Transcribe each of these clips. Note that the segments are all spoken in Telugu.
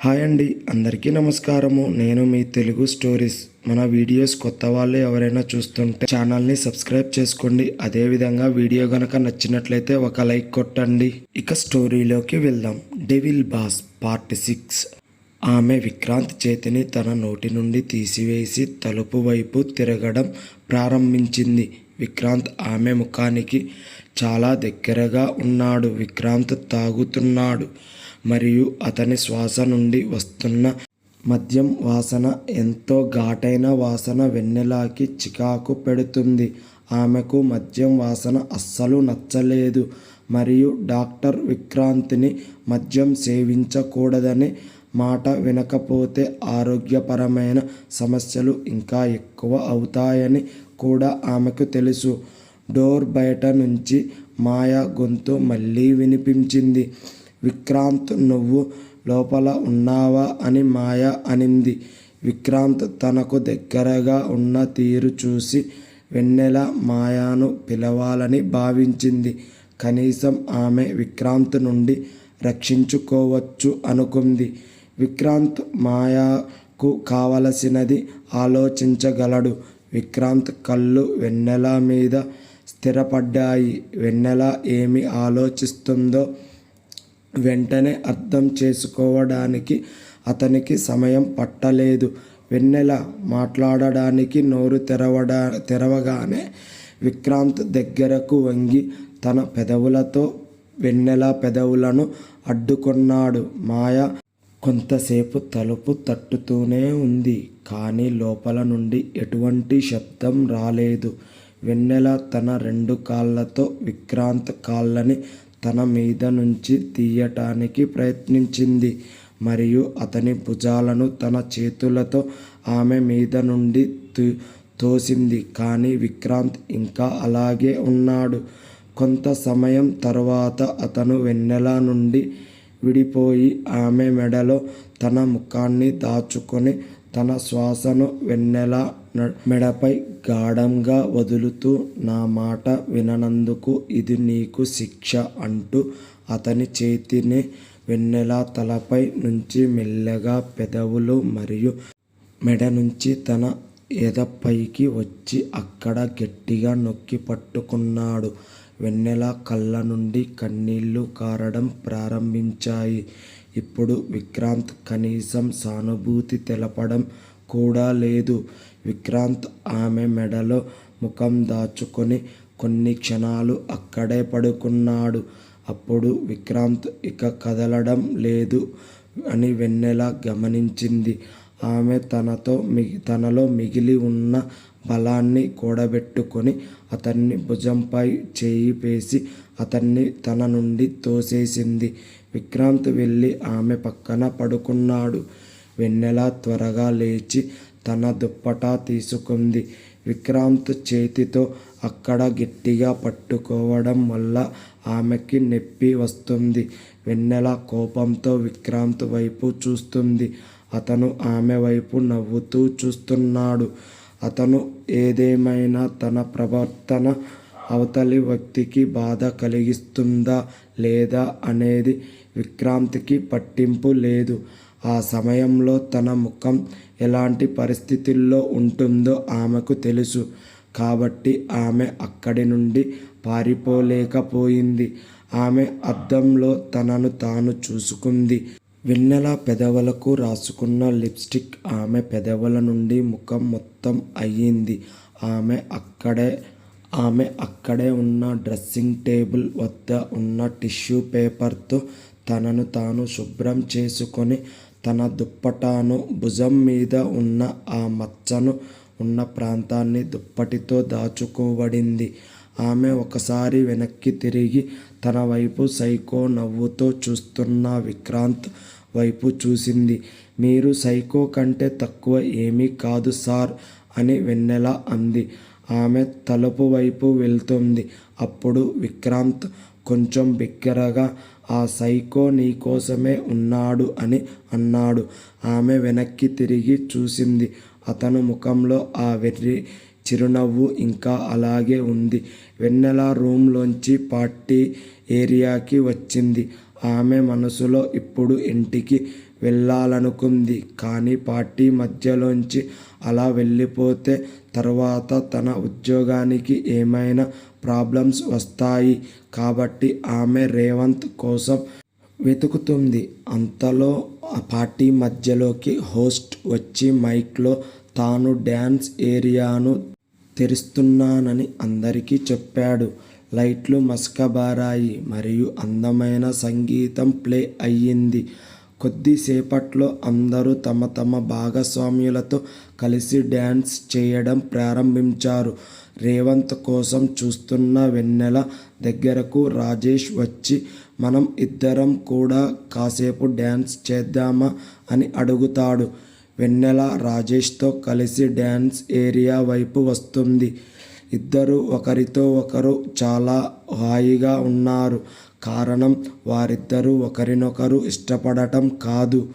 హాయ్ అండి, అందరికీ నమస్కారము. నేను మీ తెలుగు స్టోరీస్. మన వీడియోస్ కొత్త వాళ్ళు ఎవరైనా చూస్తుంటే ఛానల్ని సబ్స్క్రైబ్ చేసుకోండి. అదేవిధంగా వీడియో గనక నచ్చినట్లయితే ఒక లైక్ కొట్టండి. ఇక స్టోరీలోకి వెళ్దాం. Devil boss part 6. ఆమె విక్రాంత్ చేతిని తన నోటి నుండి తీసివేసి తలుపు వైపు తిరగడం ప్రారంభించింది. విక్రాంత్ ఆమె ముఖానికి చాలా దగ్గరగా ఉన్నాడు. విక్రాంత్ తాగుతున్నాడు మరియు అతని శ్వాస నుండి వస్తున్న మద్యం వాసన ఎంతో ఘాటైన వాసన వెన్నెలాకి చికాకు పెడుతుంది. ఆమెకు మద్యం వాసన అస్సలు నచ్చలేదు మరియు డాక్టర్ విక్రాంత్ని మద్యం సేవించకూడదని మాట వినకపోతే ఆరోగ్యపరమైన సమస్యలు ఇంకా ఎక్కువ అవుతాయని కూడా ఆమెకు తెలుసు. డోర్ బయట నుంచి మాయా గొంతు మళ్ళీ వినిపించింది. విక్రాంత్, నువ్వు లోపల ఉన్నావా అని మాయ అనింది. విక్రాంత్ తనకు దగ్గరగా ఉన్న తీరు చూసి వెన్నెల మాయాను పిలవాలని భావించింది. కనీసం ఆమె విక్రాంత్ నుండి రక్షించుకోవచ్చు అనుకుంది. విక్రాంత్ మాయాకు కావలసినది ఆలోచించగలడు. విక్రాంత్ కళ్ళు వెన్నెల మీద స్థిరపడ్డాయి. వెన్నెల ఏమి ఆలోచిస్తుందో వెంటనే అర్థం చేసుకోవడానికి అతనికి సమయం పట్టలేదు. వెన్నెల మాట్లాడడానికి నోరు తెరవగానే విక్రాంత్ దగ్గరకు వంగి తన పెదవులతో వెన్నెల పెదవులను అడ్డుకున్నాడు. మాయ కొంతసేపు తలుపు తట్టుతూనే ఉంది, కానీ లోపల నుండి ఎటువంటి శబ్దం రాలేదు. వెన్నెల తన 2 కాళ్ళతో విక్రాంత్ కాళ్ళని తన మీద నుంచి తీయటానికి ప్రయత్నించింది మరియు అతని భుజాలను తన చేతులతో ఆమె మీద నుండి తోసింది. కానీ విక్రాంత్ ఇంకా అలాగే ఉన్నాడు. కొంత సమయం తర్వాత అతను వెన్నెల నుండి విడిపోయి ఆమె మెడలో తన ముఖాన్ని దాచుకొని తన శ్వాసను వెన్నెల మెడపై గాఢంగా వదులుతూ, నా మాట విననందుకు ఇది నీకు శిక్ష అంటూ అతని చేతిని వెన్నెల తలపై నుంచి మెల్లగా పెదవులు మరియు మెడ నుంచి తన ఎదపైకి వచ్చి అక్కడ గట్టిగా నొక్కి పట్టుకున్నాడు. వెన్నెల కళ్ళ నుండి కన్నీళ్లు కారడం ప్రారంభించాయి. ఇప్పుడు విక్రాంత్ కనీసం సానుభూతి తెలపడం కూడా లేదు. విక్రాంత్ ఆమె మెడలో ముఖం దాచుకొని కొన్ని క్షణాలు అక్కడే పడుకున్నాడు. అప్పుడు విక్రాంత్ ఇక కదలడం లేదు అని వెన్నెల గమనించింది. ఆమె తనలో మిగిలి ఉన్న బలాన్ని కూడబెట్టుకొని అతన్ని భుజంపై చేయి వేసి అతన్ని తన నుండి తోసేసింది. విక్రాంత్ వెళ్ళి ఆమె పక్కన పడుకున్నాడు. వెన్నెల త్వరగా లేచి తన దుప్పటా తీసుకుంది. విక్రాంత్ చేతితో అక్కడ గట్టిగా పట్టుకోవడం వల్ల ఆమెకి నొప్పి వస్తుంది. వెన్నెల కోపంతో విక్రాంత్ వైపు చూస్తుంది. అతను ఆమె వైపు నవ్వుతూ చూస్తున్నాడు. అతను ఏదేమైనా తన ప్రవర్తన అవతలి వ్యక్తికి బాధ కలిగిస్తుందా లేదా అనేది విక్రాంత్కి పట్టింపు లేదు. ఆ సమయంలో తన ముఖం ఎలాంటి పరిస్థితుల్లో ఉంటుందో ఆమెకు తెలుసు. కాబట్టి ఆమె అక్కడి నుండి పారిపోలేకపోయింది. ఆమె అద్దంలో తనను తాను చూసుకుంది. వెన్నెల పెదవులకు రాసుకున్న లిప్స్టిక్ ఆమె పెదవుల నుండి ముఖం మొత్తం అయ్యింది. ఆమె అక్కడే ఉన్న డ్రెస్సింగ్ టేబుల్ వద్ద ఉన్న టిష్యూ పేపర్తో తనను తాను శుభ్రం చేసుకొని తన దుప్పటాను భుజం మీద ఉన్న ఆ మచ్చను ఉన్న ప్రాంతాన్ని దుప్పటితో దాచుకోబడింది. ఆమె ఒకసారి వెనక్కి తిరిగి తన వైపు సైకో నవ్వుతో చూస్తున్న విక్రాంత్ వైపు చూసింది. మీరు సైకో కంటే తక్కువ ఏమీ కాదు సార్ అని వెన్నెల అంది. ఆమె తలుపు వైపు వెళ్తుంది. అప్పుడు విక్రాంత్ కొంచెం బిగ్గరగా, ఆ సైకో నీకోసమే ఉన్నాడు అని అన్నాడు. ఆమె వెనక్కి తిరిగి చూసింది. అతను ముఖంలో ఆ వెర్రి చిరునవ్వు ఇంకా అలాగే ఉంది. వెన్నెల రూమ్లోంచి పార్టీ ఏరియాకి వచ్చింది. ఆమె మనసులో ఇప్పుడు ఇంటికి వెళ్ళాలనుకుంది. కానీ పార్టీ మధ్యలోంచి అలా వెళ్ళిపోతే తర్వాత తన ఉద్యోగానికి ఏమైనా ప్రాబ్లమ్స్ వస్తాయి. కాబట్టి ఆమె రేవంత్ కోసం వెతుకుతుంది. అంతలో ఆ పార్టీ మధ్యలోకి హోస్ట్ వచ్చి మైక్లో తాను డ్యాన్స్ ఏరియాను తెరుస్తున్నానని అందరికీ చెప్పాడు. లైట్లు మసకబారాయి మరియు అందమైన సంగీతం ప్లే అయ్యింది. కొద్దిసేపట్లో అందరూ తమ తమ భాగస్వాములతో కలిసి డ్యాన్స్ చేయడం ప్రారంభించారు. రేవంత్ కోసం చూస్తున్న వెన్నెల దగ్గరకు రాజేష్ వచ్చి మనం ఇద్దరం కూడా కాసేపు డ్యాన్స్ చేద్దామా అని అడుగుతాడు. వెన్నెల రాజేష్తో కలిసి డ్యాన్స్ ఏరియా వైపు వస్తుంది. ఇద్దరు ఒకరితో ఒకరు చాలా హాయిగా ఉన్నారు. కారణం వారిద్దరూ ఒకరినొకరు ఇష్టపడటం కాదు.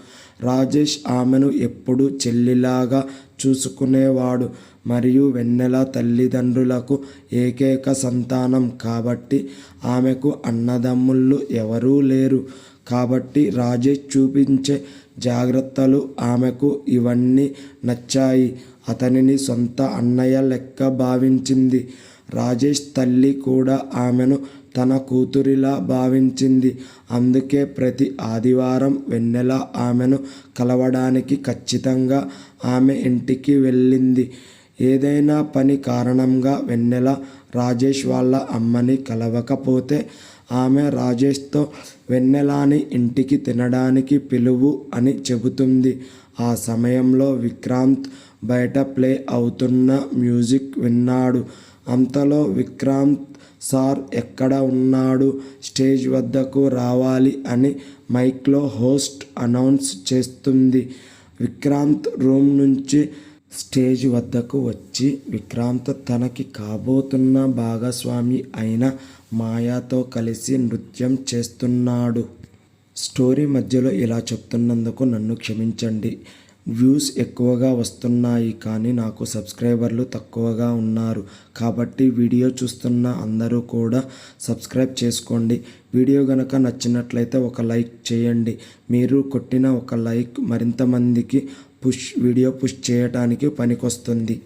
రాజేష్ ఆమెను ఎప్పుడూ చెల్లిలాగా చూసుకునేవాడు మరియు వెన్నెల తల్లిదండ్రులకు ఏకైక సంతానం కాబట్టి ఆమెకు అన్నదమ్ముళ్ళు ఎవరూ లేరు. కాబట్టి రాజేష్ చూపించే జాగ్రత్తలు ఆమెకు ఇవన్నీ నచ్చాయి. అతనిని సొంత అన్నయ్య లెక్క భావించింది. రాజేష్ తల్లి కూడా ఆమెను తన కూతురిలా భావించింది. అందుకే ప్రతి ఆదివారం వెన్నెల ఆమెను కలవడానికి ఖచ్చితంగా ఆమె ఇంటికి వెళ్ళింది. ఏదైనా పని కారణంగా వెన్నెల రాజేష్ వాళ్ళ అమ్మని కలవకపోతే ఆమె రాజేష్తో వెన్నెలాని ఇంటికి తినడానికి పిలువు అని చెబుతుంది. ఆ సమయంలో విక్రాంత్ బయట ప్లే అవుతున్న మ్యూజిక్ విన్నాడు. అంతలో విక్రాంత్ సార్ ఎక్కడ ఉన్నాడు, స్టేజ్ వద్దకు రావాలి అని మైక్లో హోస్ట్ అనౌన్స్ చేస్తుంది. విక్రాంత్ రూమ్ నుంచి స్టేజ్ వద్దకు వచ్చి విక్రాంత్ తనకి కాబోతున్న భాగస్వామి అయిన మాయాతో కలిసి నృత్యం చేస్తున్నాడు. స్టోరీ మధ్యలో ఇలా చెప్తున్నందుకు నన్ను క్షమించండి. వ్యూస్ ఎక్కువగా వస్తున్నాయి కానీ నాకు సబ్స్క్రైబర్లు తక్కువగా ఉన్నారు. కాబట్టి వీడియో చూస్తున్న అందరూ కూడా సబ్స్క్రైబ్ చేసుకోండి. వీడియో గనక నచ్చినట్లయితే ఒక లైక్ చేయండి. మీరు కొట్టిన ఒక లైక్ మరింత మందికి వీడియో పుష్ చేయటానికి పనికొస్తుంది.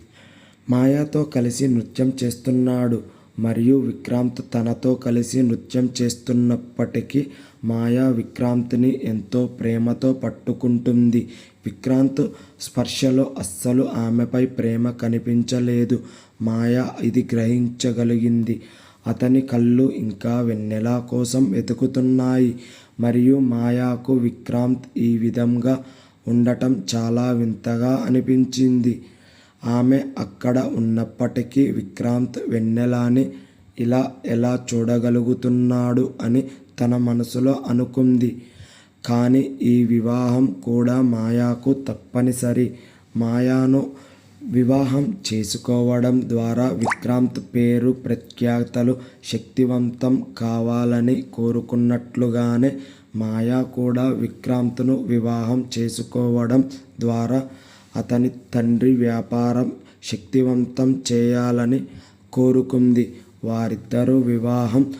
మాయాతో కలిసి నృత్యం చేస్తున్నాడు మరియు విక్రాంత్ తనతో కలిసి నృత్యం చేస్తున్నప్పటికీ మాయా విక్రాంత్ని ఎంతో ప్రేమతో పట్టుకుంటుంది. విక్రాంత్ స్పర్శలో అస్సలు ఆమెపై ప్రేమ కనిపించలేదు. మాయా ఇది గ్రహించగలిగింది. అతని కళ్ళు ఇంకా వెన్నెల కోసం వెతుకుతున్నాయి మరియు మాయాకు విక్రాంత్ ఈ విధంగా ఉండటం చాలా వింతగా అనిపించింది. ఆమె అక్కడ ఉన్నప్పటికీ విక్రాంత్ వెన్నెలని ఇలా ఎలా చూడగలుగుతున్నాడు అని తన మనసులో అనుకుంది. కానీ ఈ వివాహం కూడా మాయాకు తప్పనిసరి. మాయాను వివాహం చేసుకోవడం ద్వారా విక్రాంత్ పేరు ప్రఖ్యాతలు శక్తివంతం కావాలని కోరుకున్నట్లుగానే మాయా కూడా విక్రాంత్ను వివాహం చేసుకోవడం ద్వారా అతని తండ్రి వ్యాపారం శక్తివంతం చేయాలని కోరుకుంది. వారిద్దరూ వివాహం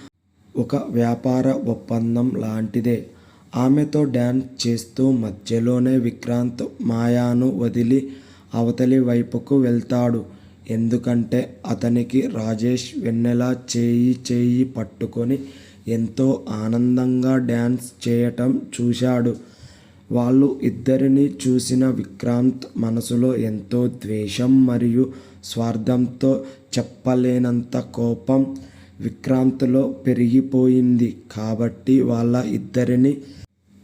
ఒక వ్యాపార ఒప్పందం లాంటిదే. ఆమెతో డ్యాన్స్ చేస్తూ మధ్యలోనే విక్రాంత్ మాయాను వదిలి అవతలి వైపుకు వెళ్తాడు. ఎందుకంటే అతనికి రాజేష్ వెన్నెల చేయి పట్టుకొని ఎంతో ఆనందంగా డ్యాన్స్ చేయటం చూశాడు. వాళ్ళు ఇద్దరిని చూసిన విక్రాంత్ మనసులో ఎంతో ద్వేషం మరియు స్వార్థంతో చెప్పలేనంత కోపం విక్రాంత్లో పెరిగిపోయింది. కాబట్టి వాళ్ళ ఇద్దరిని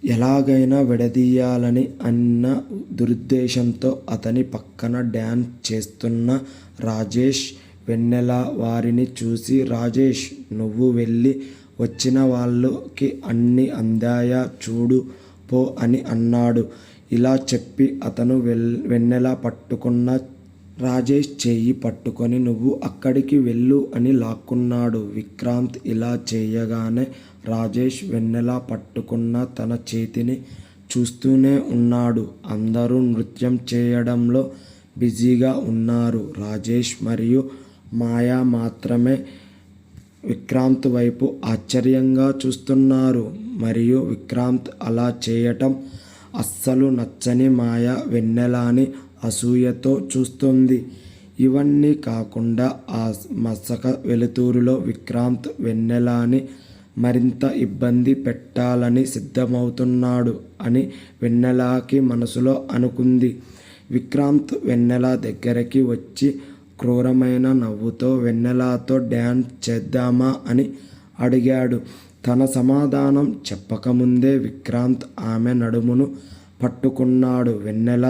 ఎలాగైనా విడదీయాలని అన్న దురుద్దేశంతో అతని పక్కన డ్యాన్స్ చేస్తున్న రాజేష్ వెన్నెల వారిని చూసి రాజేష్ నువ్వు వెళ్ళి వచ్చిన వాళ్ళకి అన్ని అందాయా చూడు పో అని అన్నాడు. ఇలా చెప్పి అతను వెన్నెల పట్టుకున్న రాజేష్ చేయి పట్టుకొని నువ్వు అక్కడికి వెళ్ళు అని లాక్కున్నాడు. విక్రాంత్ ఇలా చేయగానే రాజేష్ వెన్నెల పట్టుకున్న తన చేతిని చూస్తూనే ఉన్నాడు. అందరూ నృత్యం చేయడంలో బిజీగా ఉన్నారు. రాజేష్ మరియు మాయా మాత్రమే విక్రాంత్ వైపు ఆశ్చర్యంగా చూస్తున్నారు. మరియు విక్రాంత్ అలా చేయటం అస్సలు నచ్చని మాయ వెన్నెలని అసూయతో చూస్తుంది. ఇవన్నీ కాకుండా ఆ మసక వెలుతురులో విక్రాంత్ వెన్నెలని మరింత ఇబ్బంది పెట్టాలని సిద్ధమవుతున్నాడు అని వెన్నెలకి మనసులో అనుకుంది. విక్రాంత్ వెన్నెల దగ్గరికి వచ్చి క్రూరమైన నవ్వుతో వెన్నెలతో డ్యాన్స్ చేద్దామా అని అడిగాడు. తన సమాధానం చెప్పకముందే విక్రాంత్ ఆమె నడుమును పట్టుకున్నాడు. వెన్నెల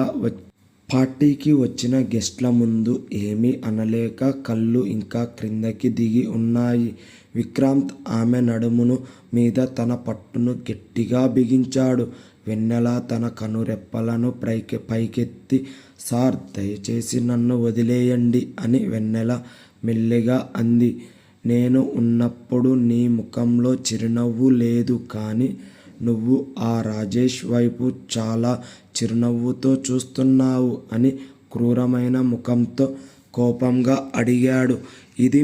పార్టీకి వచ్చిన గెస్ట్ల ముందు ఏమీ అనలేక కళ్ళు ఇంకా క్రిందకి దిగి ఉన్నాయి. విక్రాంత్ ఆమె నడుమును మీద తన పట్టును గట్టిగా బిగించాడు. వెన్నెల తన కనురెప్పలను పైకెత్తి, సార్ దయచేసి నన్ను వదిలేయండి అని వెన్నెల మెల్లిగా అంది. నేను ఉన్నప్పుడు నీ ముఖంలో చిరునవ్వు లేదు, కానీ నువ్వు ఆ రాజేష్ వైపు చాలా చిరునవ్వుతో చూస్తున్నావు అని క్రూరమైన ముఖంతో కోపంగా అడిగాడు. ఇది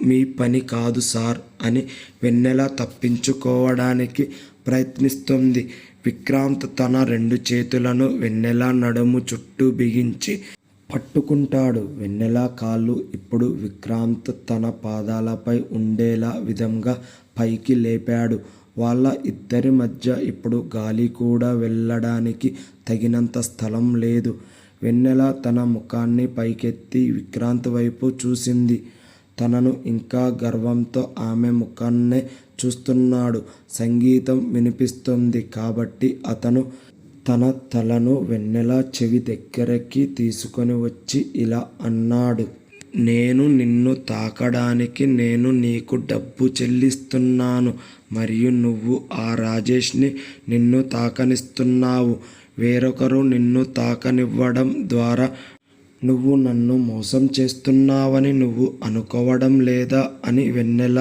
మీ పని కాదు సార్ అని వెన్నెల తప్పించుకోవడానికి ప్రయత్నిస్తుంది. విక్రాంత్ తన 2 చేతులను వెన్నెల నడుము చుట్టూ బిగించి పట్టుకుంటాడు. వెన్నెల కాళ్ళు ఇప్పుడు విక్రాంత్ తన పాదాలపై ఉండేలా విధంగా పైకి లేపాడు. వాళ్ళ ఇద్దరి మధ్య ఇప్పుడు గాలి కూడా వెళ్ళడానికి తగినంత స్థలం లేదు. వెన్నెల తన ముఖాన్ని పైకెత్తి విక్రాంత్ వైపు చూసింది. తనను ఇంకా గర్వంతో ఆమె ముఖాన్నే చూస్తున్నాడు. సంగీతం వినిపిస్తుంది కాబట్టి అతను తన తలను వెన్నెల చెవి దగ్గరికి తీసుకొని వచ్చి ఇలా అన్నాడు. నేను నిన్ను తాకడానికి నేను నీకు డబ్బు చెల్లిస్తున్నాను, మరియు నువ్వు ఆ రాజేష్ని నిన్ను తాకనిస్తున్నావు. వేరొకరు నిన్ను తాకనివ్వడం ద్వారా నువ్వు నన్ను మోసం చేస్తున్నావని నువ్వు అనుకోవడం లేదా అని వెన్నెల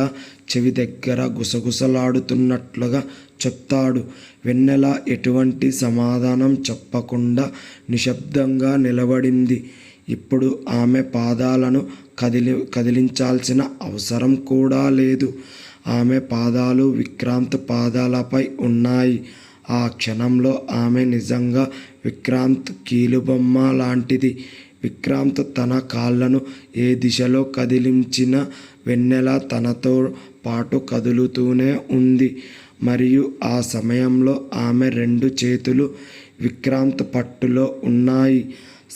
చెవి దగ్గర గుసగుసలాడుతున్నట్లుగా చెప్తాడు. వెన్నెల ఎటువంటి సమాధానం చెప్పకుండా నిశ్శబ్దంగా నిలబడింది. ఇప్పుడు ఆమె పాదాలను కదిలించాల్సిన అవసరం కూడా లేదు. ఆమె పాదాలు విక్రాంత్ పాదాలపై ఉన్నాయి. ఆ క్షణంలో ఆమె నిజంగా విక్రాంత్ కీలుబొమ్మ లాంటిది. విక్రాంత్ తన కాళ్ళను ఏ దిశలో కదిలించినా వెన్నెల తనతో పాటు కదులుతూనే ఉంది. మరియు ఆ సమయంలో ఆమె 2 చేతులు విక్రాంత్ పట్టులో ఉన్నాయి.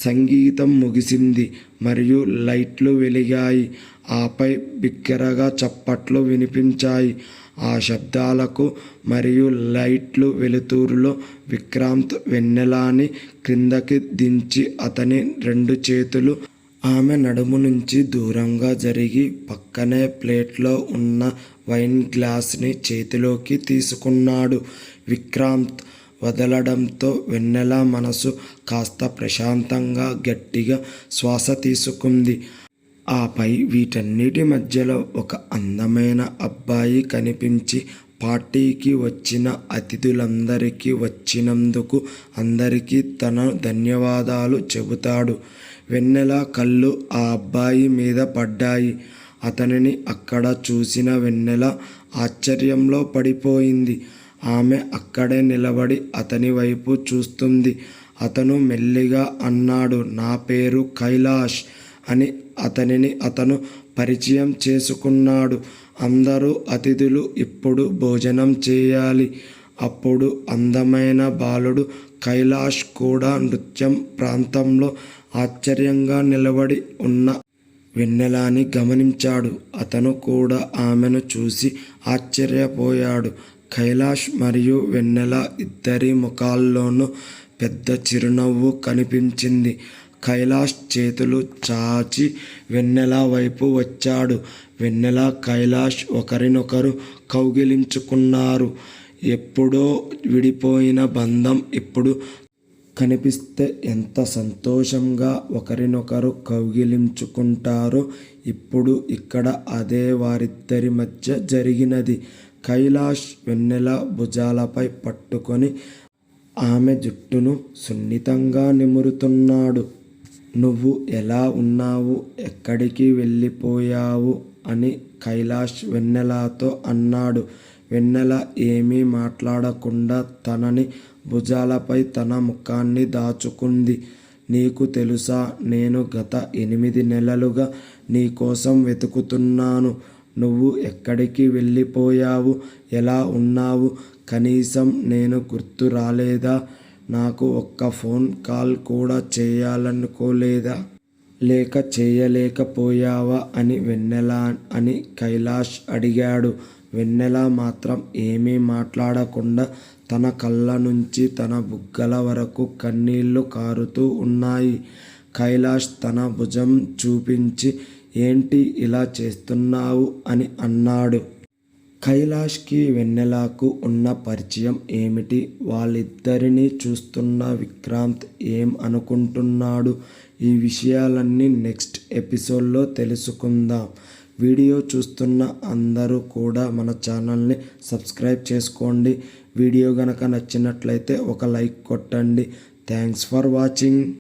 సంగీతం ముగిసింది మరియు లైట్లు వెలిగాయి. ఆపై బిగ్గరగా చప్పట్లు వినిపించాయి. ఆ శబ్దాలకు మరియు లైట్లు వెలుతురులో విక్రాంత్ వెన్నెలని క్రిందకి దించి అతని 2 చేతులు ఆమె నడుము నుంచి దూరంగా జరిగి పక్కనే ప్లేట్లో ఉన్న వైన్ గ్లాస్ని చేతిలోకి తీసుకున్నాడు. విక్రాంత్ వదలడంతో వెన్నెల మనసు కాస్త ప్రశాంతంగా గట్టిగా శ్వాస తీసుకుంది. ఆపై వీటన్నిటి మధ్యలో ఒక అందమైన అబ్బాయి కనిపించి పార్టీకి వచ్చిన అతిథులందరికీ వచ్చినందుకు అందరికీ తన ధన్యవాదాలు చెబుతాడు. వెన్నెల కళ్ళు ఆ అబ్బాయి మీద పడ్డాయి. అతనిని అక్కడ చూసిన వెన్నెల ఆశ్చర్యంలో పడిపోయింది. ఆమె అక్కడే నిలబడి అతని వైపు చూస్తుంది. అతను మెల్లిగా అన్నాడు, నా పేరు కైలాష్ అని అతను పరిచయం చేసుకున్నాడు. అందరూ అతిథులు ఇప్పుడు భోజనం చేయాలి. అప్పుడు అందమైన బాలుడు కైలాష్ కూడా నృత్యం ప్రాంతంలో ఆశ్చర్యంగా నిలబడి ఉన్న వెన్నెలని గమనించాడు. అతను కూడా ఆమెను చూసి ఆశ్చర్యపోయాడు. కైలాష్ మరియు వెన్నెల ఇద్దరి ముఖాల్లోనూ పెద్ద చిరునవ్వు కనిపించింది. కైలాష్ చేతులు చాచి వెన్నెల వైపు వచ్చాడు. వెన్నెల కైలాష్ ఒకరినొకరు కౌగిలించుకున్నారు. ఎప్పుడో విడిపోయిన బంధం ఇప్పుడు కనిపిస్తే ఎంత సంతోషంగా ఒకరినొకరు కౌగిలించుకుంటారో ఇప్పుడు ఇక్కడ అదే వారిద్దరి మధ్య జరిగినది. కైలాష్ వెన్నెల భుజాలపై పట్టుకొని ఆమె జుట్టును సున్నితంగా నిమురుతున్నాడు. నువ్వు ఎలా ఉన్నావు, ఎక్కడికి వెళ్ళిపోయావు అని కైలాష్ వెన్నెలతో అన్నాడు. వెన్నెల ఏమీ మాట్లాడకుండా తనని భుజాలపై తన ముఖాన్ని దాచుకుంది. నీకు తెలుసా, నేను గత 8 నెలలుగా నీకోసం వెతుకుతున్నాను. నువ్వు ఎక్కడికి వెళ్ళిపోయావు? ఎలా ఉన్నావు? కనీసం నేను గుర్తు రాలేదా? నాకు ఒక్క ఫోన్ కాల్ కూడా చేయాలనుకోలేదా? లేక చేయలేకపోయావా అని వెన్నెల అని కైలాష్ అడిగాడు. వెన్నెల మాత్రం ఏమీ మాట్లాడకుండా తన కళ్ళ నుంచి తన బుగ్గల వరకు కన్నీళ్లు కారుతూ ఉన్నాయి. కైలాష్ తన భుజం చూపించి, ఏంటి ఇలా చేస్తున్నావు అని అన్నాడు. కైలాష్కి వెన్నెలకు ఉన్న పరిచయం ఏమిటి? వాళ్ళిద్దరినీ చూస్తున్న విక్రాంత్ ఏం అనుకుంటున్నాడు? ఈ విషయాలన్నీ నెక్స్ట్ ఎపిసోడ్లో తెలుసుకుందాం. వీడియో చూస్తున్న అందరూ కూడా మన ఛానల్ని సబ్స్క్రైబ్ చేసుకోండి. వీడియో గనక నచ్చినట్లయితే ఒక లైక్ కొట్టండి. Thanks for watching.